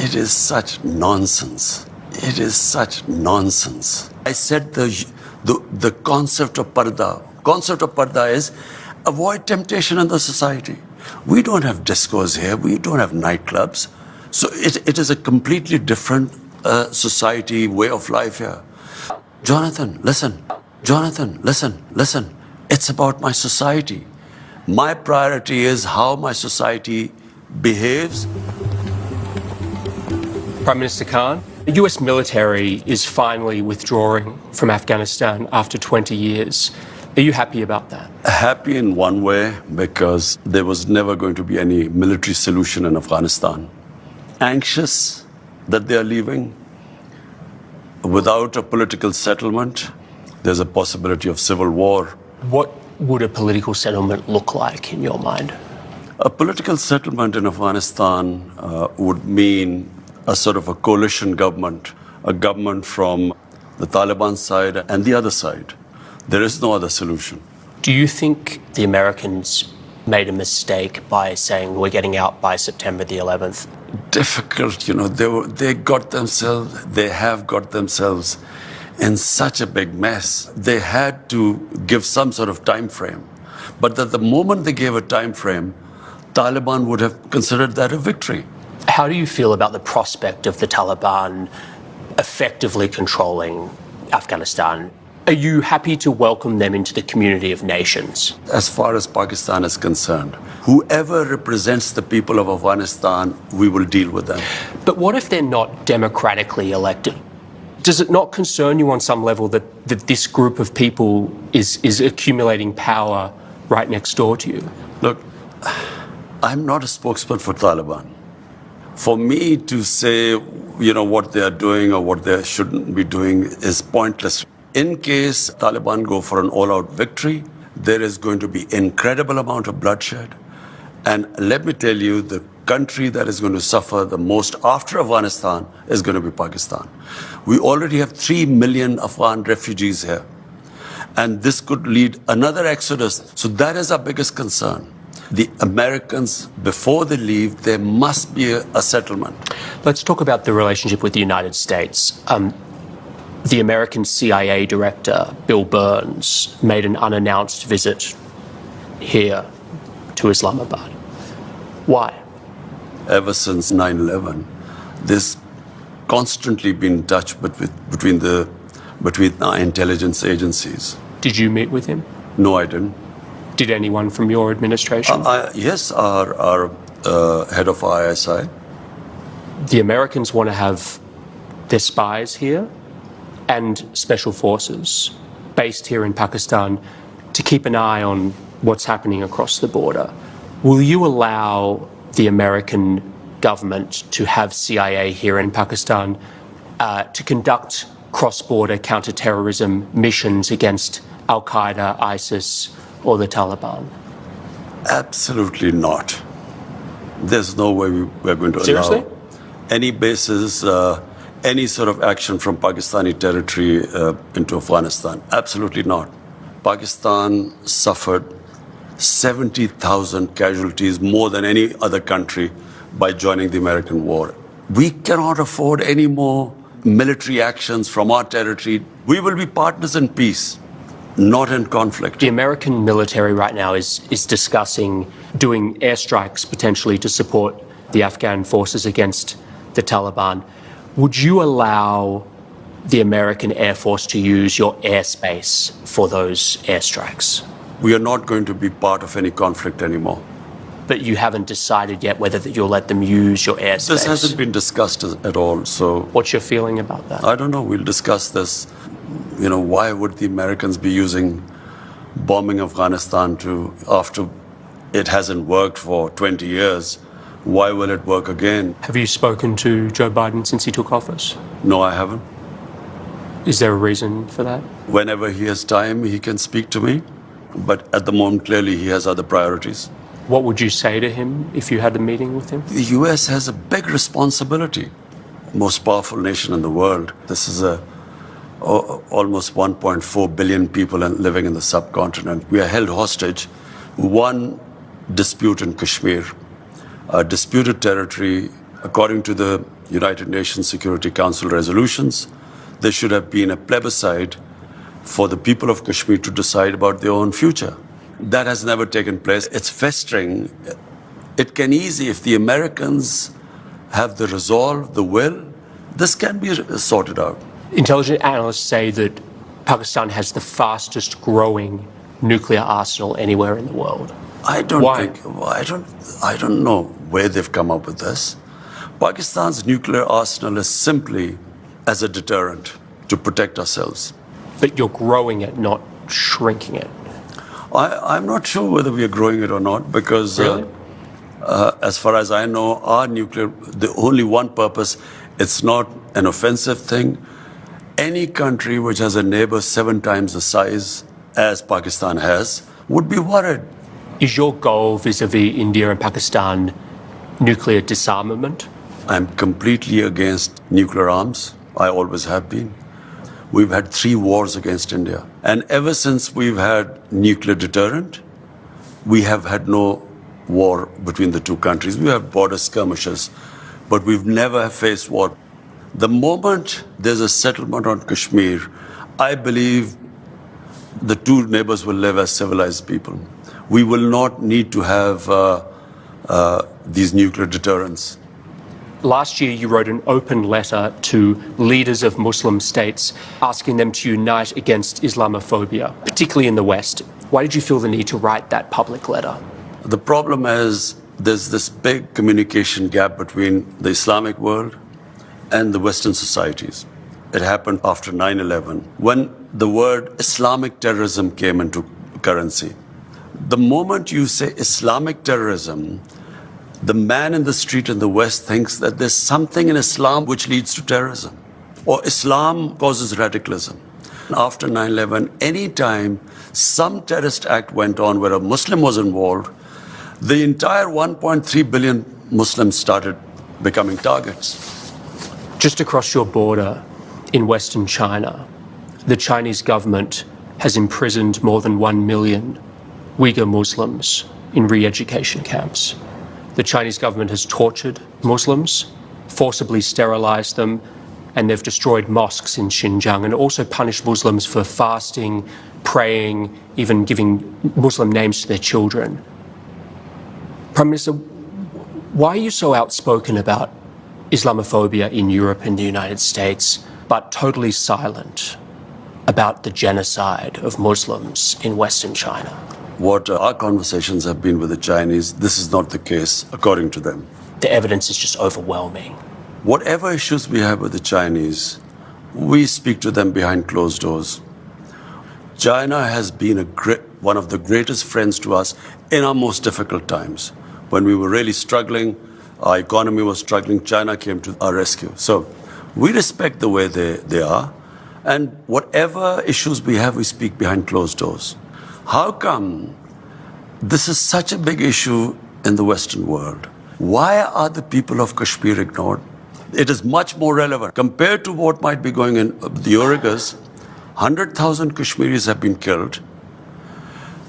It is such nonsense. It is such nonsense. I said the concept of parda is avoid temptation in the society. We don't have discos here. We don't have nightclubs. So it is a completely different society, way of life here. Jonathan, listen. Jonathan, listen. It's about my society. My priority is how my society behaves. Prime Minister Khan, the US military is finally withdrawing from Afghanistan after 20 years. Are you happy about that? Happy in one way, because there was never going to be any military solution in Afghanistan. Anxious that they are leaving. Without a political settlement, there's a possibility of civil war. What would a political settlement look like in your mind? A political settlement in Afghanistan would mean a sort of a coalition government, a government from the Taliban side and the other side. There is no other solution. Do you think the Americans made a mistake by saying we're getting out by September the 11th? Difficult, they have got themselves in such a big mess. They had to give some sort of time frame. But at the moment they gave a time frame, Taliban would have considered that a victory. How do you feel about the prospect of the Taliban effectively controlling Afghanistan? Are you happy to welcome them into the community of nations? As far as Pakistan is concerned, whoever represents the people of Afghanistan, we will deal with them. But what if they're not democratically elected? Does it not concern you on some level that this group of people is accumulating power right next door to you? Look, I'm not a spokesman for Taliban. For me to say, what they are doing or what they shouldn't be doing is pointless. In case Taliban go for an all-out victory, there is going to be incredible amount of bloodshed. And let me tell you, the country that is going to suffer the most after Afghanistan is going to be Pakistan. We already have 3 million Afghan refugees here. And this could lead another exodus. So that is our biggest concern. The Americans, before they leave, there must be a settlement. Let's talk about the relationship with the United States. The American CIA director, Bill Burns, made an unannounced visit here to Islamabad. Why? Ever since 9/11, there's constantly been in touch between our intelligence agencies. Did you meet with him? No, I didn't. Did anyone from your administration? Yes, our head of ISI. The Americans want to have their spies here and special forces based here in Pakistan to keep an eye on what's happening across the border. Will you allow the American government to have CIA here in Pakistan to conduct cross-border counter-terrorism missions against Al-Qaeda, ISIS, or the Taliban? Absolutely not. There's no way we're going to Seriously? allow any bases, any sort of action from Pakistani territory into Afghanistan. Absolutely not. Pakistan suffered 70,000 casualties, more than any other country, by joining the American war. We cannot afford any more military actions from our territory. We will be partners in peace, not in conflict. The American military right now is discussing doing airstrikes potentially to support the Afghan forces against the Taliban. Would you allow the American Air Force to use your airspace for those airstrikes? We are not going to be part of any conflict anymore. But you haven't decided yet whether you'll let them use your airspace? This hasn't been discussed at all, so... What's your feeling about that? I don't know. We'll discuss this. Why would the Americans be using bombing Afghanistan after it hasn't worked for 20 years? Why will it work again? Have you spoken to Joe Biden since he took office? No, I haven't. Is there a reason for that? Whenever he has time, he can speak to me. But at the moment, clearly, he has other priorities. What would you say to him if you had a meeting with him? The US has a big responsibility. Most powerful nation in the world. This is almost 1.4 billion people living in the subcontinent. We are held hostage. One dispute in Kashmir, a disputed territory, According to the United Nations Security Council resolutions, there should have been a plebiscite for the people of Kashmir to decide about their own future. That has never taken place. It's festering. It can easily, if the Americans have the resolve, the will, this can be sorted out. Intelligence analysts say that Pakistan has the fastest growing nuclear arsenal anywhere in the world. I don't Why? I don't know where they've come up with this. Pakistan's nuclear arsenal is simply as a deterrent to protect ourselves. But you're growing it, not shrinking it. I'm not sure whether we are growing it or not because, Really? as far as I know, our nuclear, the only one purpose, it's not an offensive thing. Any country which has a neighbor 7 times the size as Pakistan has would be worried. Is your goal vis-a-vis India and Pakistan nuclear disarmament? I'm completely against nuclear arms. I always have been. We've had 3 wars against India. And ever since we've had nuclear deterrent, we have had no war between the two countries. We have border skirmishes, but we've never faced war. The moment there's a settlement on Kashmir, I believe the two neighbors will live as civilized people. We will not need to have these nuclear deterrents. Last year, you wrote an open letter to leaders of Muslim states asking them to unite against Islamophobia, particularly in the West. Why did you feel the need to write that public letter? The problem is there's this big communication gap between the Islamic world and the Western societies. It happened after 9/11, when the word Islamic terrorism came into currency. The moment you say Islamic terrorism, the man in the street in the West thinks that there's something in Islam which leads to terrorism, or Islam causes radicalism. After 9/11, any time some terrorist act went on where a Muslim was involved, the entire 1.3 billion Muslims started becoming targets. Just across your border in Western China, the Chinese government has imprisoned more than 1 million Uyghur Muslims in re-education camps. The Chinese government has tortured Muslims, forcibly sterilized them, and they've destroyed mosques in Xinjiang and also punished Muslims for fasting, praying, even giving Muslim names to their children. Prime Minister, why are you so outspoken about Islamophobia in Europe and the United States, but totally silent about the genocide of Muslims in Western China? What our conversations have been with the Chinese, this is not the case, according to them. The evidence is just overwhelming. Whatever issues we have with the Chinese, we speak to them behind closed doors. China has been one of the greatest friends to us in our most difficult times. When we were really struggling, our economy was struggling, China came to our rescue. So we respect the way they are. And whatever issues we have, we speak behind closed doors. How come this is such a big issue in the Western world? Why are the people of Kashmir ignored? It is much more relevant. Compared to what might be going in the Uyghurs, 100,000 Kashmiris have been killed.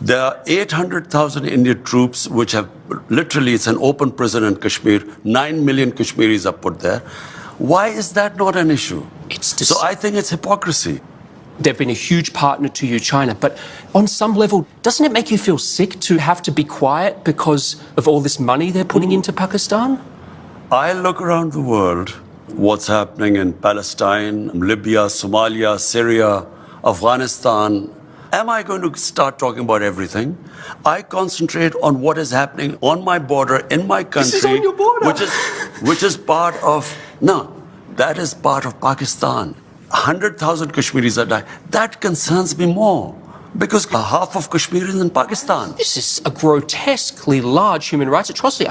There are 800,000 Indian troops which have literally, it's an open prison in Kashmir. 9 million Kashmiris are put there. Why is that not an issue? So I think it's hypocrisy. They've been a huge partner to you, China, but on some level, doesn't it make you feel sick to have to be quiet because of all this money they're putting into Pakistan? I look around the world, what's happening in Palestine, Libya, Somalia, Syria, Afghanistan. Am I going to start talking about everything? I concentrate on what is happening on my border, in my country. This is on your border. Which is part of, no, that is part of Pakistan. 100,000 Kashmiris are dying. That concerns me more because half of Kashmir is in Pakistan. This is a grotesquely large human rights atrocity.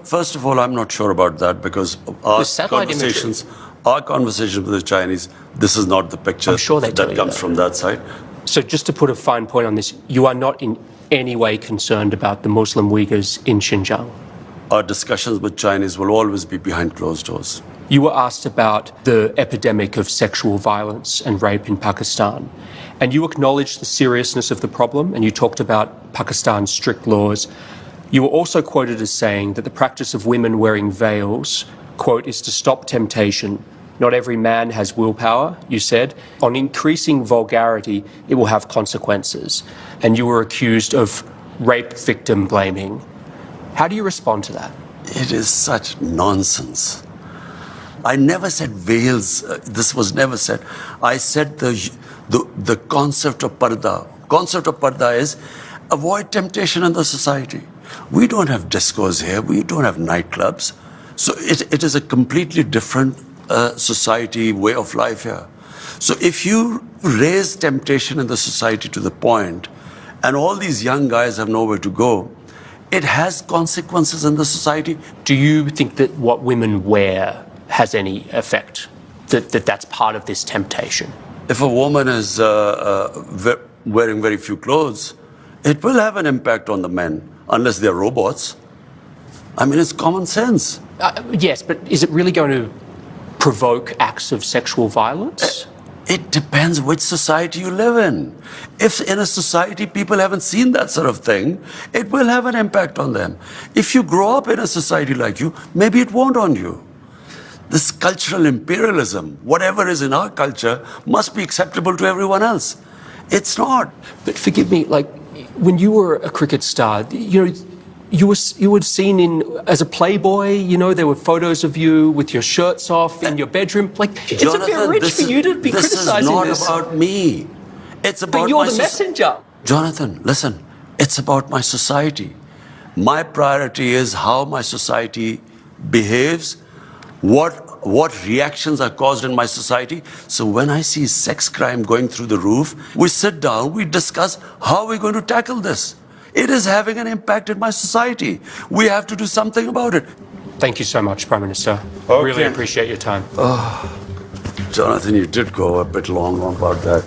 First of all, I'm not sure about that because our satellite conversations with the Chinese, this is not the picture that comes from that side. So just to put a fine point on this, you are not in any way concerned about the Muslim Uyghurs in Xinjiang? Our discussions with Chinese will always be behind closed doors. You were asked about the epidemic of sexual violence and rape in Pakistan, and you acknowledged the seriousness of the problem, and you talked about Pakistan's strict laws. You were also quoted as saying that the practice of women wearing veils quote, is to stop temptation. Not every man has willpower, you said. On increasing vulgarity, it will have consequences. And you were accused of rape victim blaming. How do you respond to that? It is such nonsense. I never said veils. This was never said. I said the concept of parda. Concept of parda is avoid temptation in the society. We don't have discos here. We don't have nightclubs. So it is a completely different society, way of life here. So if you raise temptation in the society to the point, and all these young guys have nowhere to go, it has consequences in the society. Do you think that what women wear has any effect? That's part of this temptation? If a woman is wearing very few clothes, it will have an impact on the men, unless they're robots. I mean, it's common sense. Yes, but is it really going to provoke acts of sexual violence? It depends which society you live in. If in a society people haven't seen that sort of thing, it will have an impact on them. If you grow up in a society like you, maybe it won't on you. This cultural imperialism, whatever is in our culture, must be acceptable to everyone else. It's not. But forgive me, like, when you were a cricket star, you were seen as a playboy, there were photos of you with your shirts off in your bedroom. Like, Jonathan, it's a bit rich for you to be criticizing this. This is not about me. It's about but you're the messenger. Jonathan, listen, it's about my society. My priority is how my society behaves, what reactions are caused in my society. So when I see sex crime going through the roof, we sit down, we discuss how we're going to tackle this. It is having an impact in my society. We have to do something about it. Thank you so much, Prime Minister. Okay. Really appreciate your time. Jonathan, you did go a bit long about that.